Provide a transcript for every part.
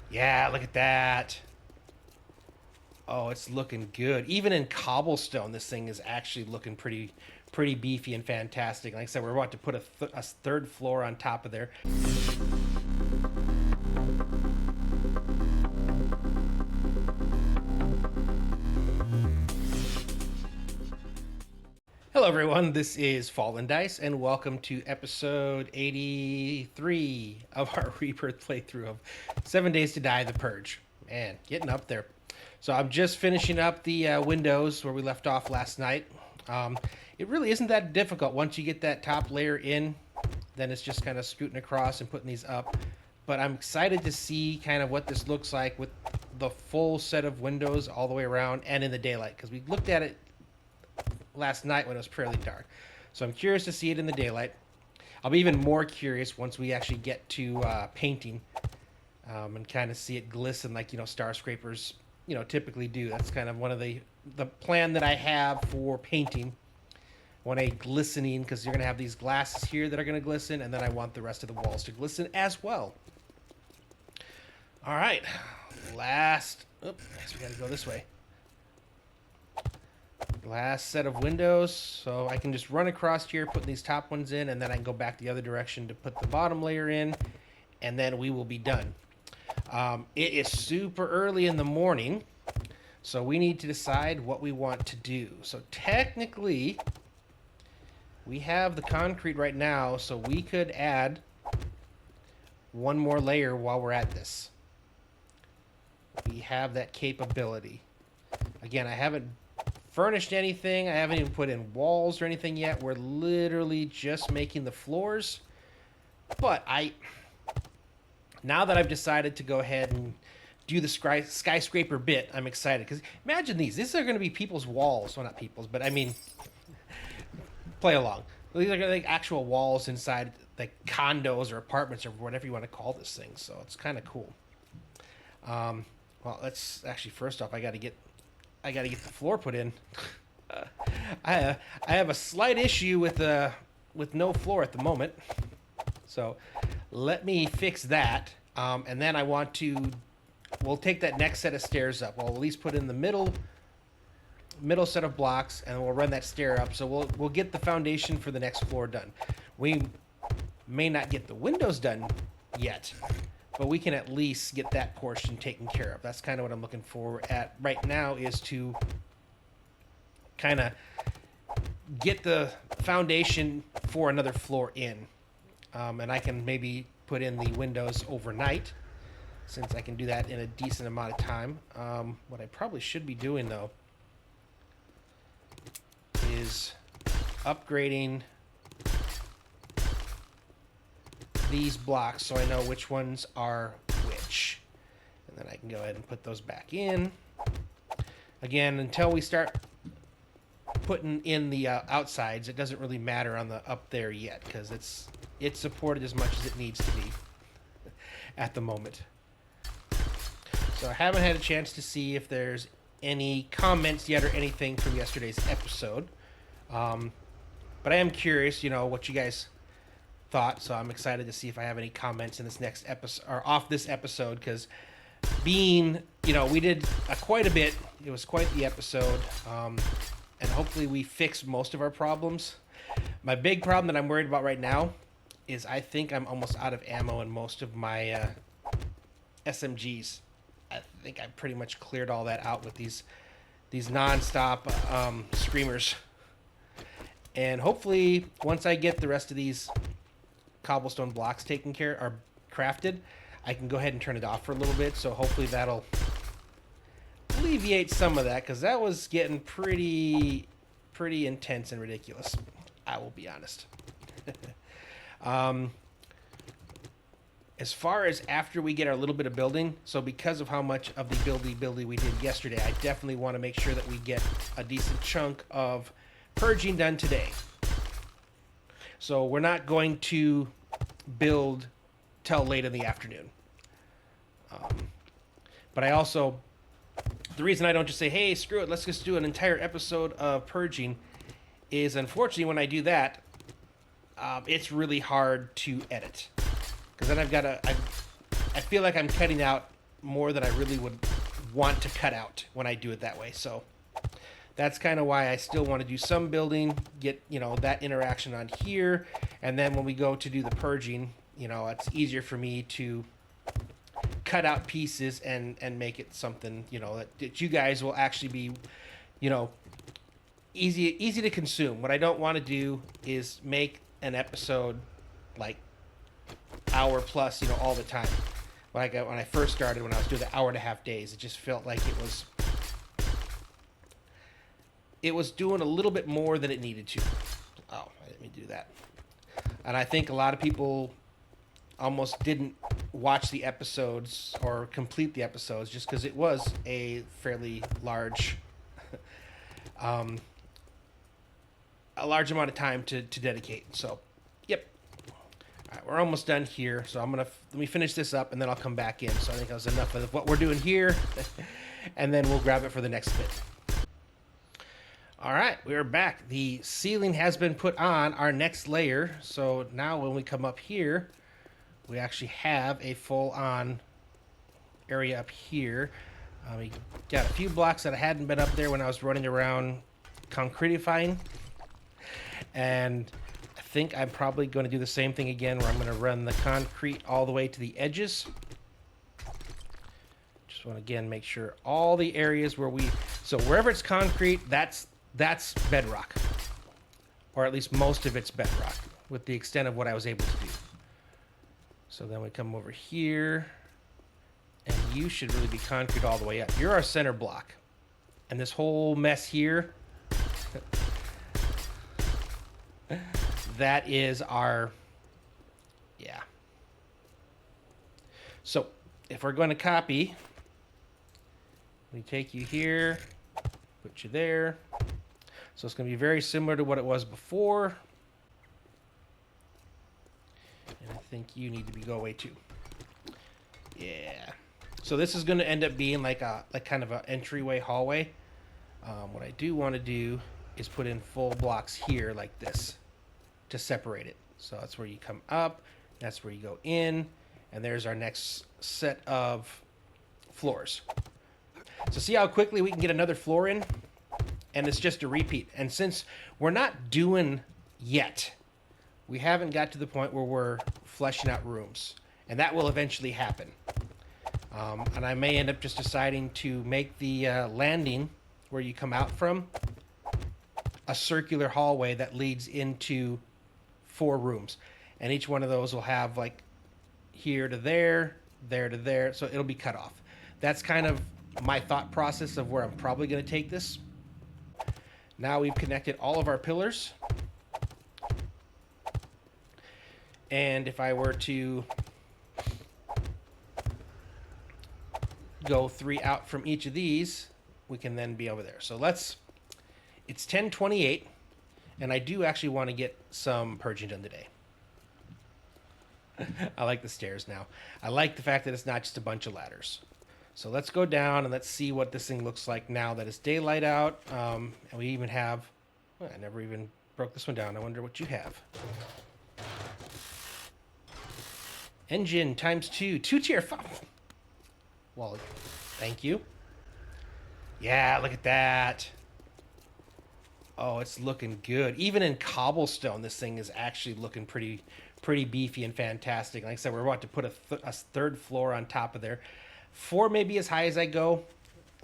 Yeah, look at that. Oh, it's looking good. Even in cobblestone, this thing is actually looking pretty beefy and fantastic. Like I said, we're about to put a third floor on top of there. Hello, everyone. This is Fallen Dice, and welcome to episode 83 of our Rebirth playthrough of 7 Days to Die: The Purge. Man, getting up there. So I'm just finishing up the windows where we left off last night. It really isn't that difficult once you get that top layer in. Then it's just kind of scooting across and putting these up. But I'm excited to see kind of what this looks like with the full set of windows all the way around and in the daylight, because we looked at it last night when it was fairly dark. So I'm curious to see it in the daylight. I'll be even more curious once we actually get to painting and kind of see it glisten like, star scrapers, typically do. That's kind of one of the plan that I have for painting. I want a glistening, because you're going to have these glasses here that are going to glisten, and then I want the rest of the walls to glisten as well. All right. Oops, I guess we got to go this way. Last set of windows, so I can just run across here, putting these top ones in, and then I can go back the other direction to put the bottom layer in, and then we will be done. It is super early in the morning, so we need to decide what we want to do. So technically, we have the concrete right now, so we could add one more layer while we're at this. We have that capability. Again, I haven't furnished anything. I haven't even put in walls or anything yet. We're literally just making the floors. But now that I've decided to go ahead and do the skyscraper bit, I'm excited. Because imagine these. These are going to be people's walls. Well, not people's, but I mean, play along. These are going to be like actual walls inside like condos or apartments or whatever you want to call this thing. So it's kind of cool. Well, let's actually, first off, I got to get the floor put in. I have a slight issue with no floor at the moment, so let me fix that. And then we'll take that next set of stairs up. We'll at least put in the middle set of blocks, and we'll run that stair up. So we'll get the foundation for the next floor done. We may not get the windows done yet, but we can at least get that portion taken care of. That's kind of what I'm looking for at right now, is to kind of get the foundation for another floor in. And I can maybe put in the windows overnight, since I can do that in a decent amount of time. What I probably should be doing, though, is upgrading these blocks so I know which ones are which, and then I can go ahead and put those back in. Again, until we start putting in the outsides, it doesn't really matter on the up there yet, because it's supported as much as it needs to be at the moment. So I haven't had a chance to see if there's any comments yet or anything from yesterday's episode, but I am curious, what you guys thought, so I'm excited to see if I have any comments in this next episode, or off this episode, because we did quite a bit. It was quite the episode, and hopefully we fixed most of our problems. My big problem that I'm worried about right now is I think I'm almost out of ammo in most of my SMGs. I think I pretty much cleared all that out with these non-stop screamers, and hopefully once I get the rest of these cobblestone blocks taken care or crafted, I can go ahead and turn it off for a little bit. So hopefully that'll alleviate some of that, because that was getting pretty intense and ridiculous, I will be honest. As far as after we get our little bit of building, so because of how much of the buildy we did yesterday, I definitely want to make sure that we get a decent chunk of purging done today. So we're not going to build till late in the afternoon. But I also, the reason I don't just say, hey, screw it, let's just do an entire episode of purging, is unfortunately when I do that, it's really hard to edit. Because then I feel like I'm cutting out more than I really would want to cut out when I do it that way. So that's kind of why I still want to do some building, get, you know, that interaction on here. And then when we go to do the purging, you know, it's easier for me to cut out pieces and make it something, you know, that you guys will actually be, you know, easy to consume. What I don't want to do is make an episode like hour plus, you know, all the time. Like when I first started, when I was doing the 1.5 days, it just felt like it was doing a little bit more than it needed to. Oh, I didn't mean to do that. And I think a lot of people almost didn't watch the episodes or complete the episodes just because it was a fairly large a large amount of time to dedicate. So, yep. All right, we're almost done here. So let me finish this up and then I'll come back in. So I think that was enough of what we're doing here. And then we'll grab it for the next bit. All right, we're back. The ceiling has been put on our next layer. So now when we come up here, we actually have a full-on area up here. We got a few blocks that I hadn't been up there when I was running around concretifying. And I think I'm probably going to do the same thing again, where I'm going to run the concrete all the way to the edges. Just want to, again, make sure all the areas where so wherever it's concrete, that's bedrock. Or at least most of it's bedrock, with the extent of what I was able to do. So then we come over here, and you should really be concrete all the way up. You're our center block. And this whole mess here, that is our, yeah. So if we're going to copy, we take you here, put you there. So it's going to be very similar to what it was before. And I think you need to go away too. Yeah. So this is going to end up being like kind of an entryway hallway. What I do want to do is put in full blocks here like this to separate it. So that's where you come up, that's where you go in, and there's our next set of floors. So see how quickly we can get another floor in? And it's just a repeat. And since we're not doing yet, we haven't got to the point where we're fleshing out rooms. And that will eventually happen. And I may end up just deciding to make the landing where you come out from a circular hallway that leads into 4 rooms. And each one of those will have like here to there, there to there. So it'll be cut off. That's kind of my thought process of where I'm probably going to take this. Now we've connected all of our pillars. And if I were to go 3 out from each of these, we can then be over there. So it's 10:28, and I do actually want to get some purging done today. I like the stairs now. I like the fact that it's not just a bunch of ladders. So let's go down and let's see what this thing looks like now that it's daylight out. And we even have, well, I never even broke this one down. I wonder what you have. Engine times 2, 2-tier. Well, thank you. Yeah, look at that. Oh, it's looking good. Even in cobblestone, this thing is actually looking pretty beefy and fantastic. Like I said, we're about to put a 3rd floor on top of there. 4 maybe as high as I go.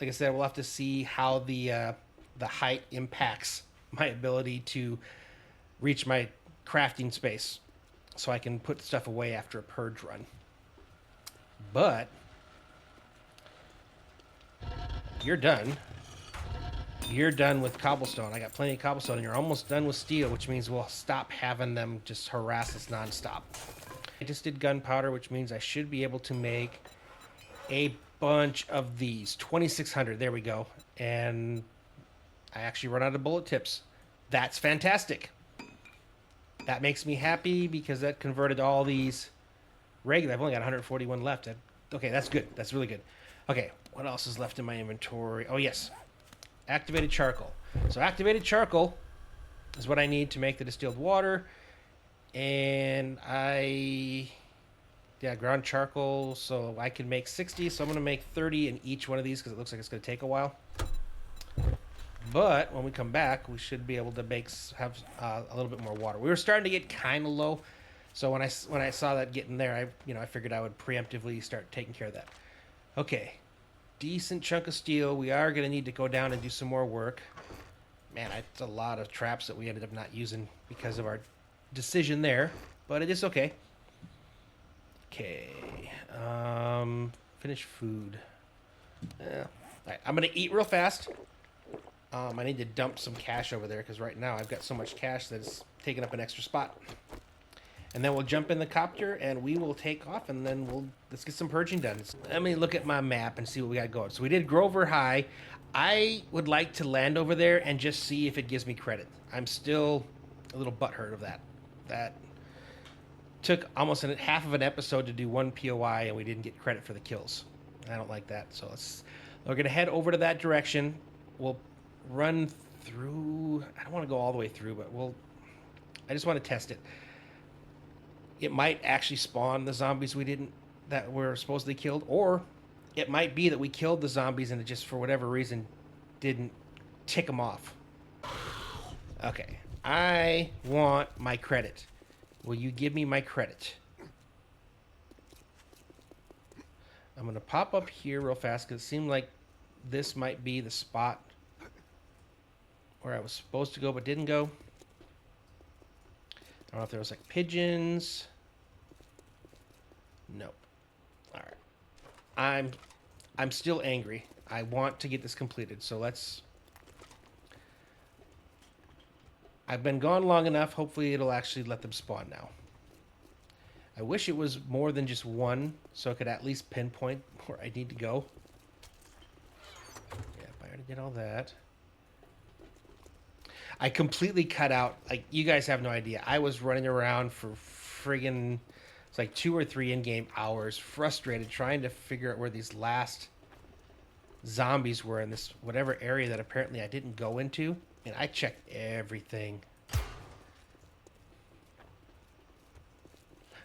Like I said, we'll have to see how the height impacts my ability to reach my crafting space, so I can put stuff away after a purge run. But you're done. You're done with cobblestone. I got plenty of cobblestone, and you're almost done with steel, which means we'll stop having them just harass us nonstop. I just did gunpowder, which means I should be able to make a bunch of these. 2,600. There we go. And I actually run out of bullet tips. That's fantastic. That makes me happy because that converted all these regular. I've only got 141 left. Okay, that's good. That's really good. Okay, what else is left in my inventory? Oh, yes. Activated charcoal. So activated charcoal is what I need to make the distilled water. And I yeah, ground charcoal, so I can make 60, so I'm going to make 30 in each one of these because it looks like it's going to take a while. But when we come back, we should be able to have a little bit more water. We were starting to get kind of low, so when I saw that getting there, I figured I would preemptively start taking care of that. Okay, decent chunk of steel. We are going to need to go down and do some more work. Man, it's a lot of traps that we ended up not using because of our decision there, but it is okay. Okay, finish food. Yeah. All right, I'm going to eat real fast. I need to dump some cash over there because right now I've got so much cash that it's taking up an extra spot. And then we'll jump in the copter and we will take off, and then let's get some purging done. Let me look at my map and see what we got going. So we did Grover High. I would like to land over there and just see if it gives me credit. I'm still a little butthurt of that. That took almost half of an episode to do one POI and we didn't get credit for the kills. I don't like that. So we're going to head over to that direction. We'll run through. I don't want to go all the way through, but I just want to test it. It might actually spawn the zombies that were supposedly killed, or it might be that we killed the zombies and it just, for whatever reason, didn't tick them off. Okay, I want my credit. Will you give me my credit? I'm going to pop up here real fast because it seemed like this might be the spot where I was supposed to go but didn't go. I don't know if there was like pigeons. Nope. All right. I'm still angry. I want to get this completed, so I've been gone long enough. Hopefully it'll actually let them spawn now. I wish it was more than just one, so I could at least pinpoint where I need to go. Yeah, I already did all that. I completely cut out, like, you guys have no idea. I was running around for friggin', it's like 2 or 3 in-game hours, frustrated, trying to figure out where these last zombies were in this whatever area that apparently I didn't go into. And I checked everything.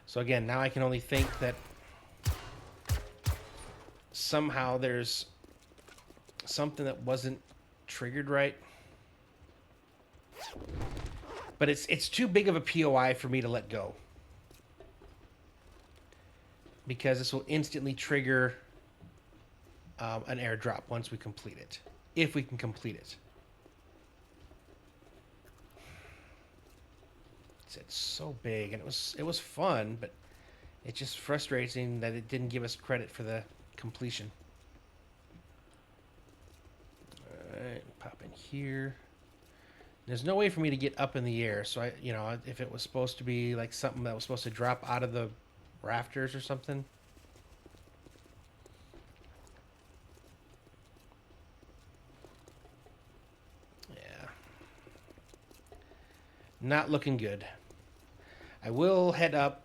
So again, now I can only think that somehow there's something that wasn't triggered right. But it's too big of a POI for me to let go. Because this will instantly trigger an airdrop once we complete it. If we can complete it. It's so big, and it was fun, but it's just frustrating that it didn't give us credit for the completion. Alright, pop in here. There's no way for me to get up in the air, so if it was supposed to be like something that was supposed to drop out of the rafters or something. Yeah. Not looking good. I will head up.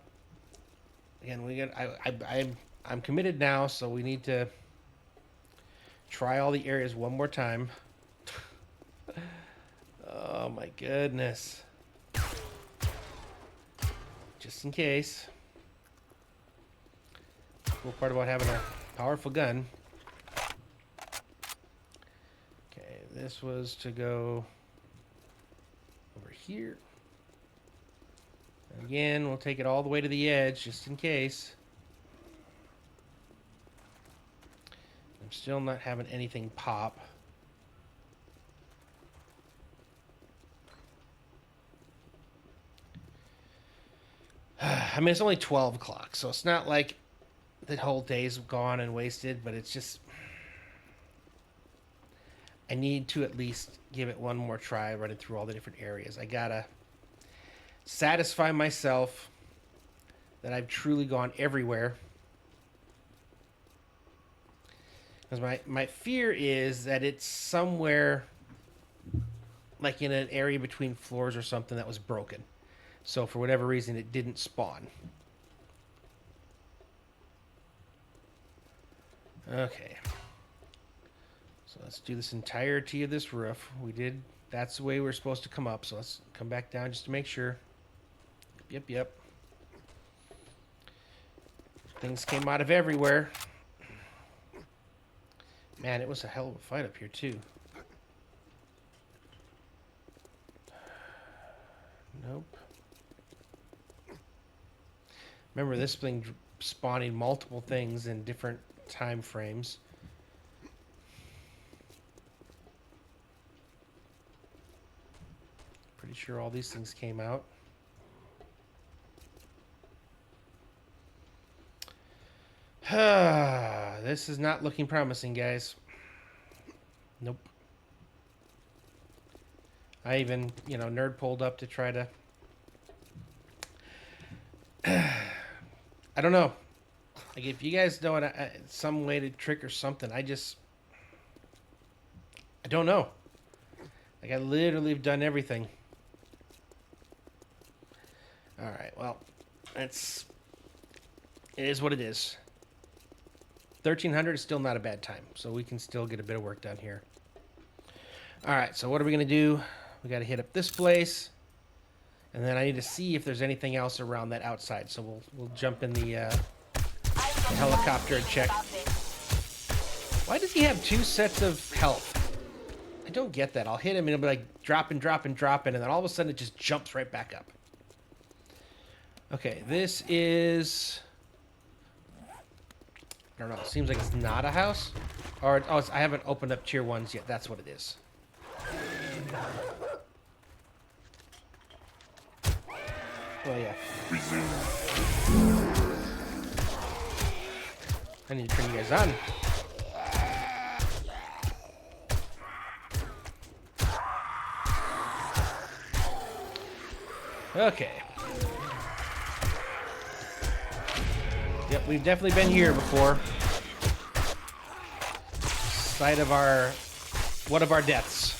Again, I'm committed now, so we need to try all the areas one more time. Oh my goodness. Just in case. Cool part about having a powerful gun. Okay, this was to go over here. Again, we'll take it all the way to the edge, just in case. I'm still not having anything pop. I mean, it's only 12 o'clock, so it's not like the whole day's gone and wasted, but it's just... I need to at least give it one more try running through all the different areas. I gotta satisfy myself that I've truly gone everywhere. Because my fear is that it's somewhere like in an area between floors or something that was broken. So for whatever reason, it didn't spawn. Okay. So let's do this entirety of this roof. That's the way we're supposed to come up. So let's come back down just to make sure. Yep. Things came out of everywhere. Man, it was a hell of a fight up here, too. Nope. Remember, this thing spawning multiple things in different time frames. Pretty sure all these things came out. This is not looking promising, guys. Nope. I even, you know, nerd pulled up to try to... I don't know. Like, if you guys know some way to trick or something, I don't know. Like, I literally have done everything. Alright, well, it is what it is. 1300 is still not a bad time, so we can still get a bit of work done here. Alright, so what are we going to do? We got to hit up this place, and then I need to see if there's anything else around that outside, so we'll jump in the helicopter and check. Why does he have 2 sets of health? I don't get that. I'll hit him, and it'll be like dropping, dropping, dropping, and then all of a sudden it just jumps right back up. Okay, this is... I don't know. It seems like it's not a house. Or, oh, I haven't opened up tier 1s yet. That's what it is. Oh, yeah. Resume. I need to turn you guys on. Okay. Yep, we've definitely been here before. Site of one of our deaths.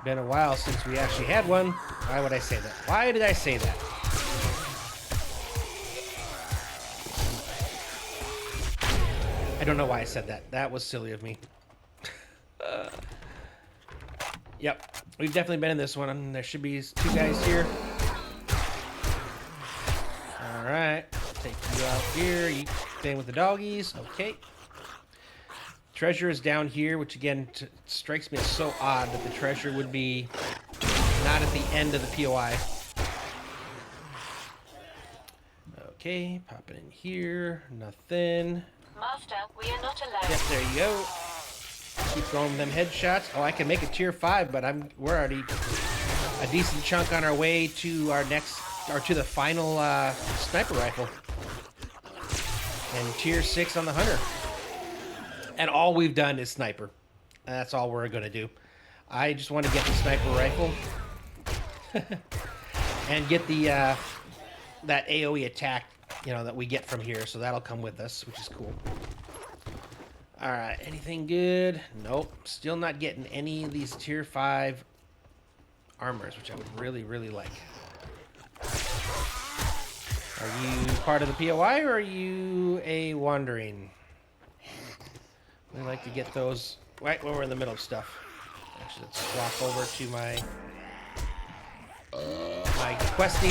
Been a while since we actually had one. Why would I say that? Why did I say that? I don't know why I said that. That was silly of me. Yep, we've definitely been in this one. And there should be 2 guys here. Alright, take you out here. You staying with the doggies. Okay. Treasure is down here, which again strikes me as so odd that the treasure would be not at the end of the POI. Okay, popping in here. Nothing. Master, we are not allowed. Yep, there you go. Keep throwing them headshots. Oh, I can make a tier 5, but we're already a decent chunk on our way to our next, or to the final sniper rifle. And tier 6 on the hunter. And all we've done is sniper. That's all we're going to do. I just want to get the sniper rifle. And get the that AoE attack, you know, that we get from here. So that'll come with us, which is cool. Alright, anything good? Nope. Still not getting any of these tier 5 armors, which I would really, really like. Are you part of the POI, or are you a wandering? We like to get those right when we're in the middle of stuff. Actually, let's swap over to my questing.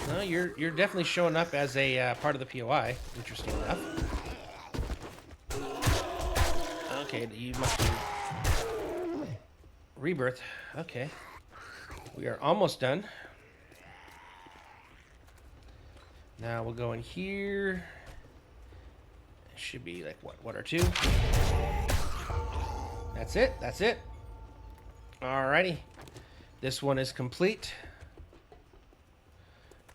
No, you're definitely showing up as a part of the POI. Interesting enough. Okay, you must be Rebirth. Okay, we are almost done. Now we'll go in here. It should be like what, 1 or 2. That's it. That's it. Alrighty, this one is complete.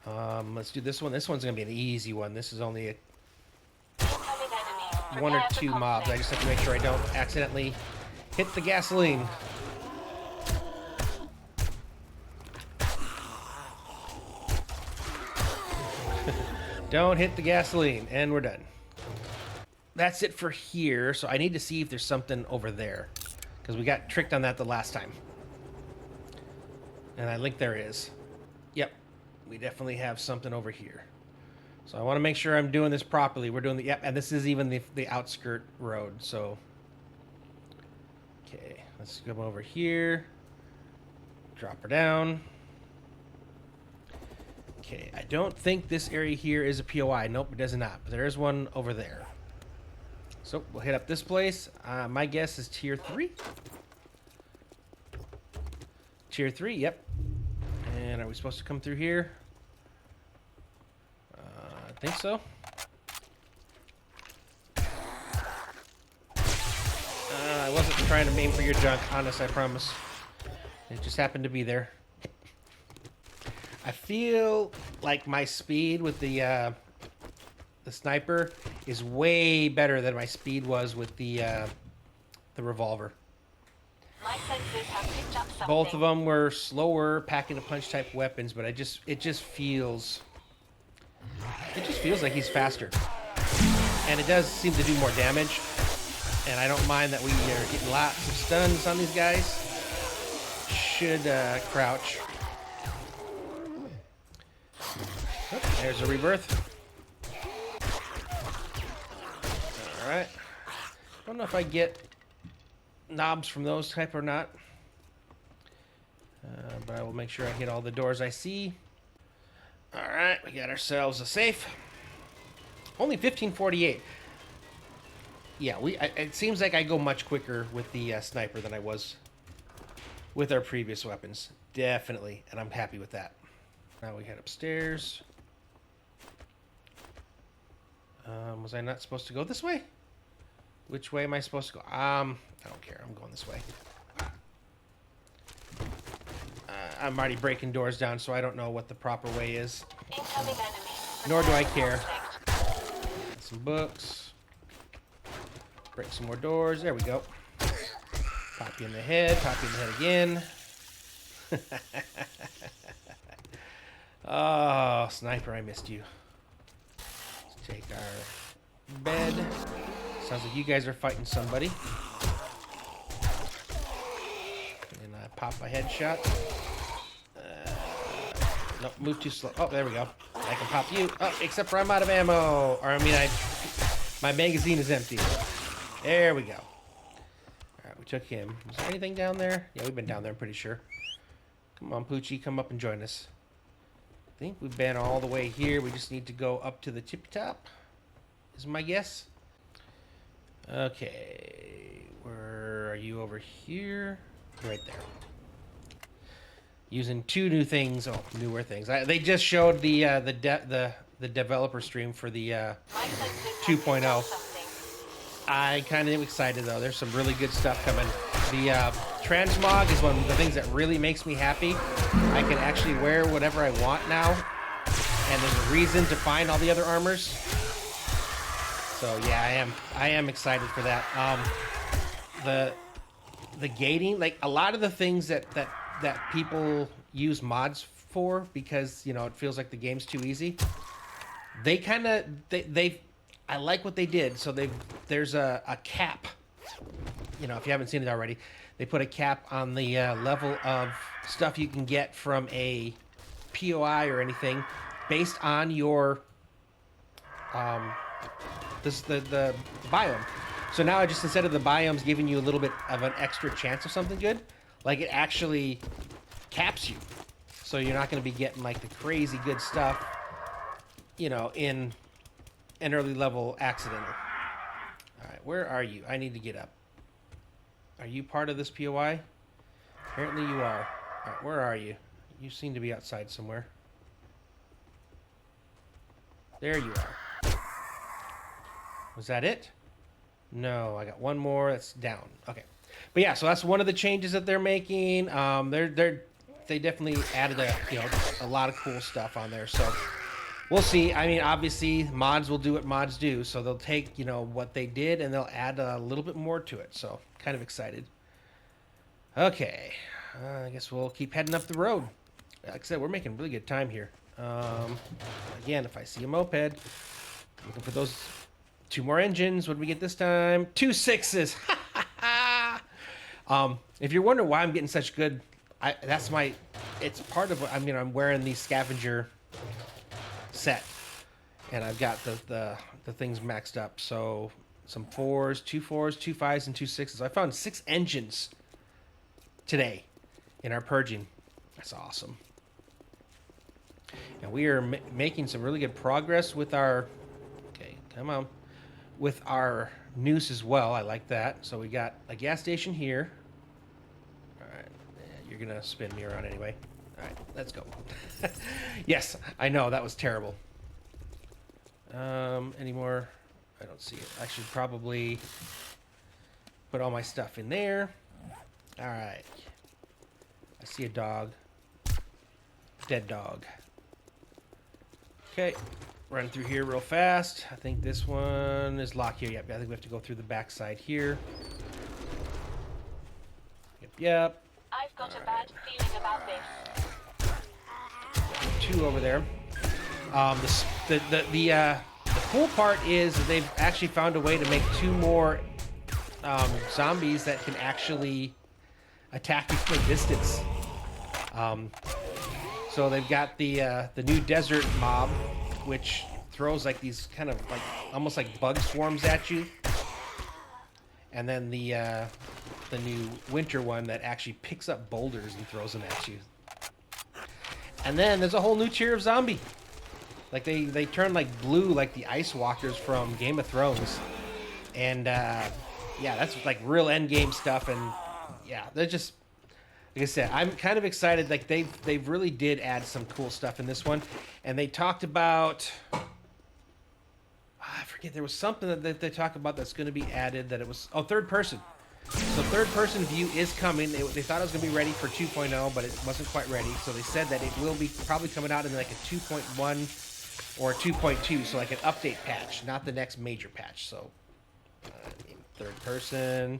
Let's do this one. This one's gonna be an easy one. This is only a 1 or 2 mobs. I just have to make sure I don't accidentally hit the gasoline. Don't hit the gasoline, and we're done. That's it for here, so I need to see if there's something over there, because we got tricked on that the last time. And I think there is. Yep, we definitely have something over here. So I want to make sure I'm doing this properly. We're doing the, yep, and this is even the outskirt road, so. Okay, let's come over here. Drop her down. Okay, I don't think this area here is a POI. Nope, it does not. But there is one over there. So we'll hit up this place. My guess is tier 3. Tier 3, yep. And are we supposed to come through here? I think so. I wasn't trying to aim for your junk, honest, I promise. It just happened to be there. I feel like my speed with the sniper is way better than my speed was with the revolver. My sensors have picked up something. Both of them were slower, packing a punch type weapons, but it just feels like he's faster, and it does seem to do more damage. And I don't mind that we are getting lots of stuns on these guys. Should crouch. Oh, there's a rebirth. All right. Don't know if I get knobs from those type or not. But I will make sure I hit all the doors I see. All right, we got ourselves a safe. Only 1548. Yeah, it seems like I go much quicker with the sniper than I was with our previous weapons. Definitely, and I'm happy with that. Now we head upstairs. Was I not supposed to go this way? Which way am I supposed to go? I don't care. I'm going this way. I'm already breaking doors down, so I don't know what the proper way is. Incoming enemy. Nor do I care. Some books. Break some more doors. There we go. Pop you in the head. Pop you in the head again. Oh, sniper, I missed you. Let's take our bed. Sounds like you guys are fighting somebody. And I pop a headshot. Nope, move too slow. Oh, there we go. I can pop you. Oh, except for I'm out of ammo. Or, I mean, my magazine is empty. There we go. Alright, we took him. Was there anything down there? Yeah, we've been down there, I'm pretty sure. Come on, Poochie, come up and join us. I think we've been all the way here. We just need to go up to the tippy top, is my guess. Okay. Where are you over here? Right there. Using 2 new things. Oh, newer things. They just showed the developer stream for the 2.0. I kind of am excited, though. There's some really good stuff coming. The transmog is one of the things that really makes me happy. I can actually wear whatever I want now, and there's a reason to find all the other armors. So yeah, I am excited for that. The gating, like a lot of the things that people use mods for, because you know it feels like the game's too easy. They kind of I like what they did. So there's a cap. You know, if you haven't seen it already, they put a cap on the level of stuff you can get from a POI or anything based on your the biome. So now just instead of the biomes giving you a little bit of an extra chance of something good, like it actually caps you. So you're not going to be getting like the crazy good stuff, you know, in an early level accidental. All right, where are you? I need to get up. Are you part of this POI? Apparently you are. All right, where are you? You seem to be outside somewhere. There you are. Was that it? No, I got one more. That's down. Okay, but yeah, so that's one of the changes that they're making. They definitely added a lot of cool stuff on there. So we'll see. I mean, obviously, mods will do what mods do. So they'll take, you know, what they did and they'll add a little bit more to it. So kind of excited. Okay. I guess we'll keep heading up the road. Like I said, we're making really good time here. Again, if I see a moped, looking for those 2 more engines. What did we get this time? 2 6s. If you're wondering why I'm getting such good, it's part of what I'm wearing the scavenger set, and I've got the things maxed up. So some 4s, 2 4s, 2 5s, and 2 6s. I found 6 engines today in our purging. That's awesome. And we are making some really good progress with our... Okay, come on. With our noose as well. I like that. So we got a gas station here. Alright. Yeah, you're going to spin me around anyway. Alright, let's go. Yes, I know. That was terrible. Any more? I don't see it. I should probably put all my stuff in there. Alright. I see a dog. Dead dog. Okay. Run through here real fast. I think this one is locked here. Yep, I think we have to go through the back side here. Yep. I've got a bad feeling about this. 2 over there. The cool part is that they've actually found a way to make 2 more zombies that can actually attack you from a distance. So they've got the new desert mob, which throws like these kind of like almost like bug swarms at you, and then the new winter one that actually picks up boulders and throws them at you. And then there's a whole new tier of zombie. Like they turn like blue, like the Ice Walkers from Game of Thrones, and yeah, that's like real end game stuff. And yeah, they're just, like I said, I'm kind of excited. Like they've really did add some cool stuff in this one, and they talked about, I forget, there was something that they talked about that's going to be added, that it was, oh, third person. So third person view is coming. They thought it was going to be ready for 2.0, but it wasn't quite ready. So they said that it will be probably coming out in like a 2.1 or 2.2, so like an update patch, not the next major patch. So third person,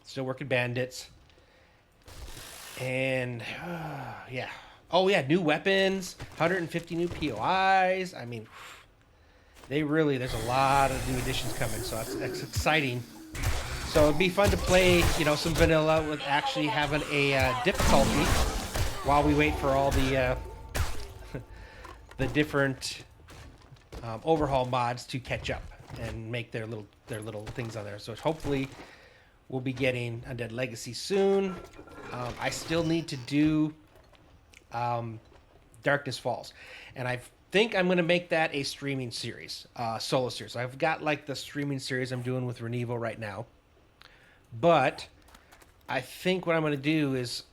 still working bandits. And yeah, oh yeah, new weapons, 150 new POIs. I mean, there's a lot of new additions coming, so it's exciting. So it'd be fun to play, you know, some vanilla with actually having a difficulty while we wait for all the the different overhaul mods to catch up and make their little things on there. So hopefully we'll be getting Undead Legacy soon. I still need to do Darkness Falls, and I think I'm going to make that a streaming series, solo series. I've got like the streaming series I'm doing with Renevo right now, but I think what I'm going to do is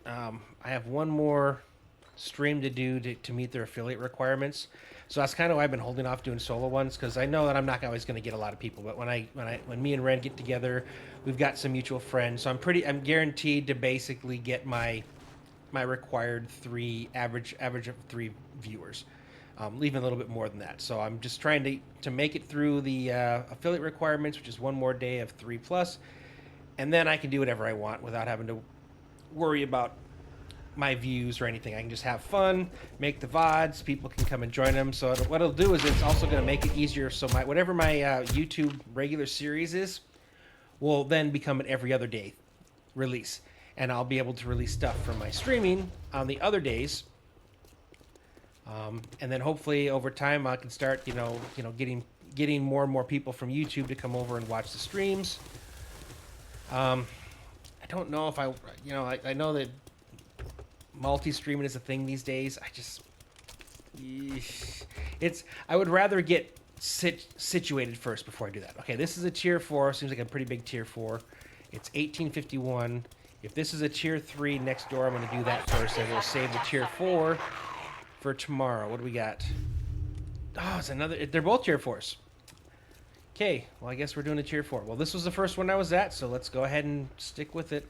I have one more stream to do to meet their affiliate requirements. So that's kind of why I've been holding off doing solo ones, because I know that I'm not always going to get a lot of people. But when me and Ren get together, we've got some mutual friends, so I'm guaranteed to basically get my required average of 3 viewers, leaving a little bit more than that. So I'm just trying to make it through the affiliate requirements, which is one more day of 3+, and then I can do whatever I want without having to worry about my views or anything. I can just have fun, make the VODs, people can come and join them. So what it'll do is it's also going to make it easier, so whatever my YouTube regular series is will then become an every other day release, and I'll be able to release stuff from my streaming on the other days, and then hopefully over time I can start getting more and more people from YouTube to come over and watch the streams. I don't know if I know that multi-streaming is a thing these days. I would rather get situated first before I do that. Okay, this is a tier 4. Seems like a pretty big tier 4. It's 1851. If this is a tier 3 next door, I'm going to do that first, and we'll save the tier 4 for tomorrow. What do we got? Oh, it's another. They're both tier 4s. Okay, well, I guess we're doing a tier 4. Well, this was the first one I was at, so let's go ahead and stick with it.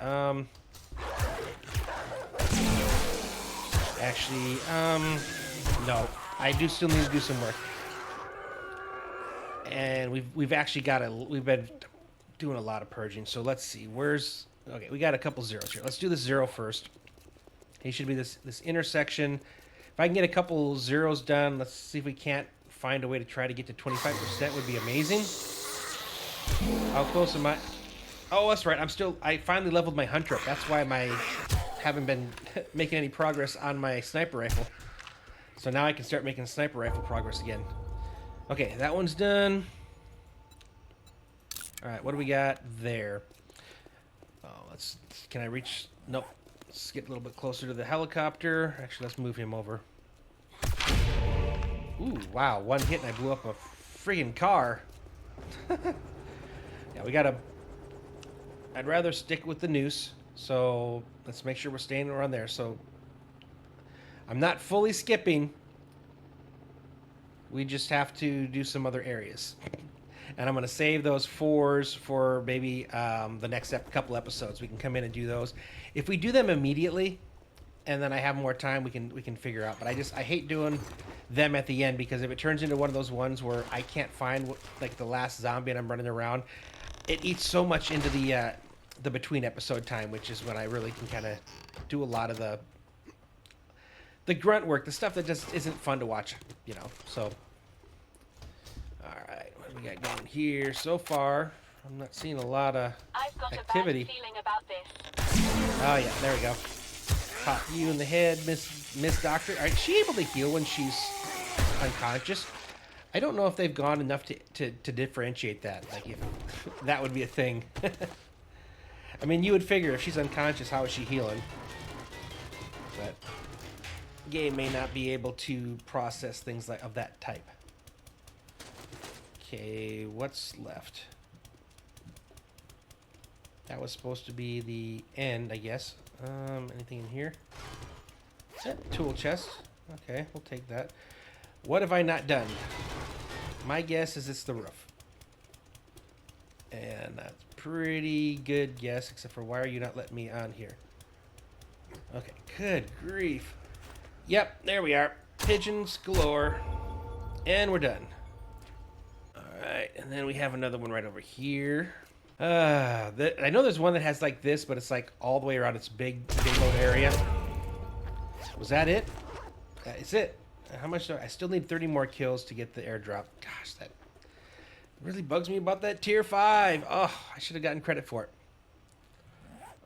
Actually, no, I do still need to do some work, and we've been doing a lot of purging. So let's see, okay, we got a couple zeros here. Let's do this 0 first. He should be this intersection. If I can get a couple zeros done, let's see if we can't find a way to try to get to 25%. Would be amazing. How close am I? Oh, that's right. I finally leveled my hunter up. That's why haven't been making any progress on my sniper rifle. So now I can start making sniper rifle progress again. Okay, that one's done. All right, what do we got there? Oh, can I reach? Nope. Let's get a little bit closer to the helicopter. Actually, let's move him over. Ooh, wow. One hit and I blew up a friggin' car. Yeah, we gotta... I'd rather stick with the noose. So let's make sure we're staying around there. So I'm not fully skipping. We just have to do some other areas. And I'm going to save those 4s for maybe the next couple episodes. We can come in and do those. If we do them immediately, and then I have more time, we can figure out. But I hate doing them at the end, because if it turns into one of those ones where I can't find like the last zombie and I'm running around, it eats so much into the between episode time, which is when I really can kind of do a lot of the grunt work, the stuff that just isn't fun to watch, you know. So, all right, what do we got going here so far? I'm not seeing a lot of activity. A bad feeling about this. Oh yeah, there we go. Pop you in the head, Miss Doctor. All right, is she able to heal when she's unconscious? I don't know if they've gone enough to differentiate that. Like, if that would be a thing. I mean, you would figure if she's unconscious, how is she healing? But game may not be able to process things like of that type. Okay, what's left? That was supposed to be the end, I guess. Anything in here? Tool chest. Okay, we'll take that. What have I not done? My guess is it's the roof. And that's pretty good guess, except for why are you not letting me on here? Okay, good grief. Yep, there we are. Pigeons galore. And we're done. Alright, and then we have another one right over here. I know there's one that has like this, but it's like all the way around its big old area. Was that it? That is it. How much do I still need 30 more kills to get the airdrop. Gosh, that really bugs me about that tier 5. Oh, I should have gotten credit for it.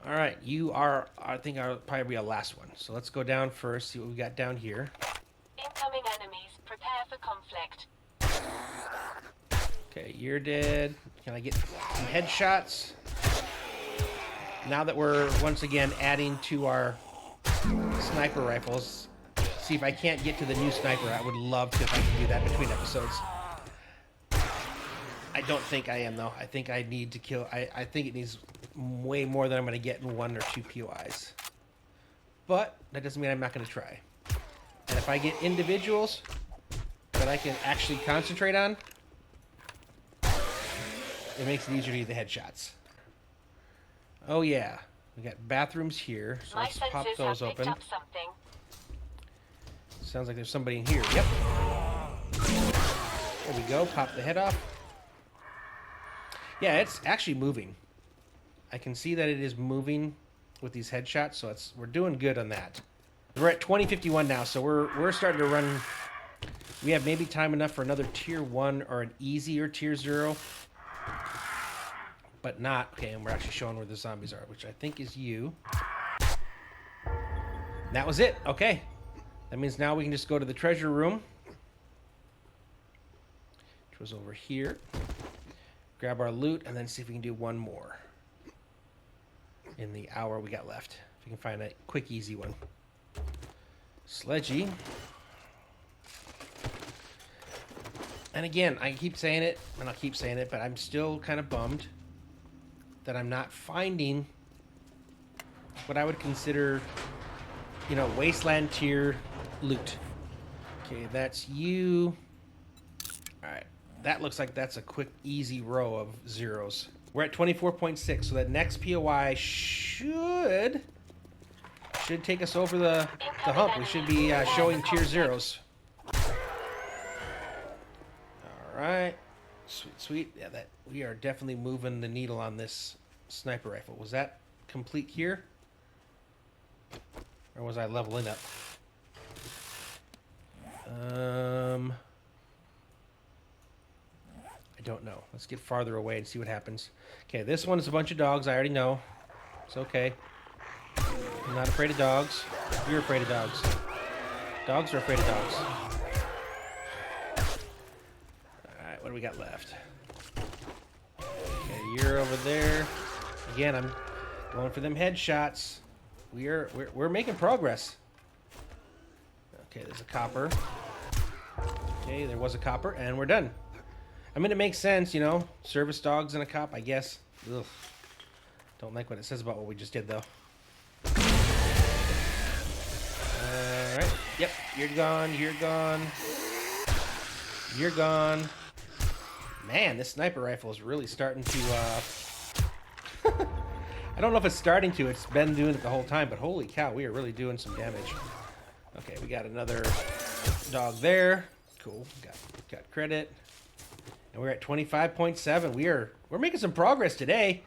All right, you are, I think I'll probably be our last one. So let's go down first, see what we got down here. Incoming enemies, prepare for conflict. Okay, you're dead. Can I get some headshots? Now that we're once again adding to our sniper rifles, see if I can't get to the new sniper. I would love to if I can do that between episodes. I don't think I am, though. I think I need to kill... I think it needs way more than I'm going to get in 1 or 2 POIs. But that doesn't mean I'm not going to try. And if I get individuals that I can actually concentrate on, it makes it easier to do the headshots. Oh, yeah. We got bathrooms here, so let's pop those open. Sounds like there's somebody in here. Yep. There we go. Pop the head off. Yeah, it's actually moving. I can see that it is moving with these headshots, so we're doing good on that. We're at 2051 now, so we're starting to run. We have maybe time enough for another tier 1 or an easier tier 0. But not... Okay, and we're actually showing where the zombies are, which I think is you. And that was it. Okay. That means now we can just go to the treasure room, which was over here. Grab our loot, and then see if we can do one more in the hour we got left. If we can find a quick, easy one. Sledgy. And again, I keep saying it, and I'll keep saying it, but I'm still kind of bummed that I'm not finding what I would consider, you know, Wasteland tier loot. Okay, that's you. Alright, that looks like that's a quick, easy row of zeros. We're at 24.6, so that next POI should take us over the hump. We should be showing tier 0s. Alright. Sweet, sweet. Yeah, that we are definitely moving the needle on this sniper rifle. Was that complete here? Or was I leveling up? I don't know. Let's get farther away and see what happens. Okay, this one is a bunch of dogs. I already know. It's okay. I'm not afraid of dogs. You're afraid of dogs. Dogs are afraid of dogs. Alright, what do we got left? Okay, you're over there. Again, I'm going for them headshots. we're making progress. Okay, there's a copper. Okay, there was a copper, and we're done. I mean, it makes sense, you know. Service dogs and a cop, I guess. Ugh. Don't like what it says about what we just did, though. Alright. Yep, you're gone, you're gone. You're gone. Man, this sniper rifle is really starting to, I don't know if it's starting to. It's been doing it the whole time, but holy cow, we are really doing some damage. Okay, we got another dog there. Cool. Got credit. And we're at 25.7. We're making some progress today.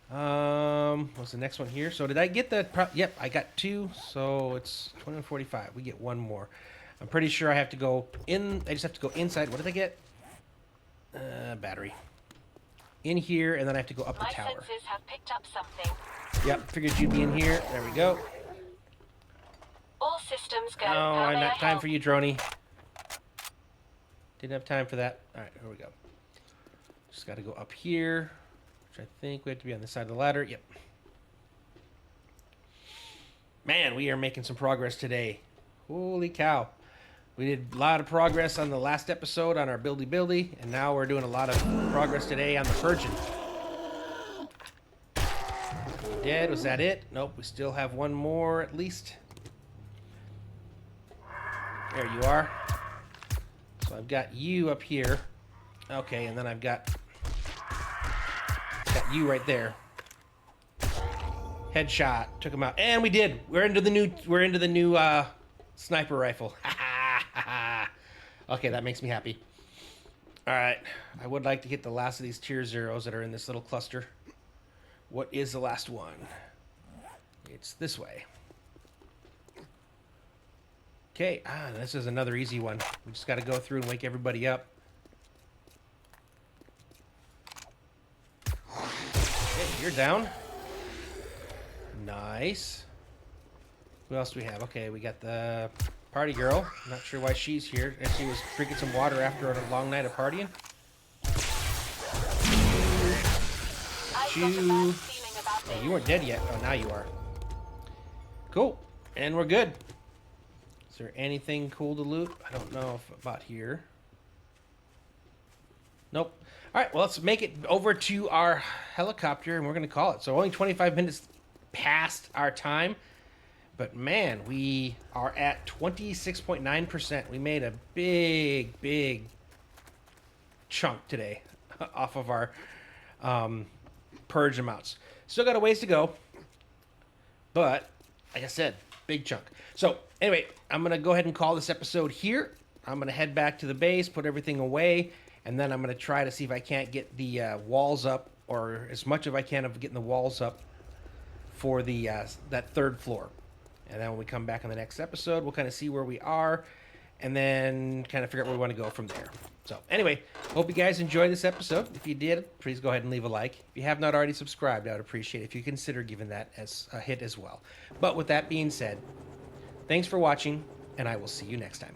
What's the next one here? So did I get the... Yep, I got 2. So it's 21.45. We get 1 more. I'm pretty sure I have to go in... I just have to go inside. What did I get? Battery. In here, and then I have to go up the tower. My senses have picked up something. Yep, figured you'd be in here. There we go. All systems go. Oh, How I'm may I not time help? for you, droney. Didn't have time for that. Alright, here we go. Just got to go up here, which I think we have to be on this side of the ladder. Yep. Man, we are making some progress today. Holy cow. We did a lot of progress on the last episode on our buildy, and now we're doing a lot of progress today on the purging. Dead, was that it? Nope, we still have 1 more at least. There you are. So I've got you up here. Okay, and then I've got you right there. Headshot, took him out, and we did. We're into the new sniper rifle. Okay, that makes me happy. All right, I would like to get the last of these tier 0s that are in this little cluster. What is the last one? It's this way. Okay, this is another easy one. We just got to go through and wake everybody up. Okay, you're down. Nice. Who else do we have? Okay, we got the party girl. I'm not sure why she's here. And she was drinking some water after a long night of partying. You. Oh, you weren't dead yet. Oh, now you are. Cool. And we're good. Is there anything cool to loot? I don't know if about here. Nope. All right, well, let's make it over to our helicopter, and we're going to call it. So only 25 minutes past our time. But, man, we are at 26.9%. We made a big, big chunk today off of our purge amounts. Still got a ways to go. But, like I said, big chunk. So, anyway, I'm going to go ahead and call this episode here. I'm going to head back to the base, put everything away, and then I'm going to try to see if I can't get the walls up, or as much as I can of getting the walls up for the that 3rd floor. And then when we come back in the next episode, we'll kind of see where we are, and then kind of figure out where we want to go from there. So, anyway, hope you guys enjoyed this episode. If you did, please go ahead and leave a like. If you have not already subscribed, I would appreciate it if you consider giving that as a hit as well. But with that being said, thanks for watching, and I will see you next time.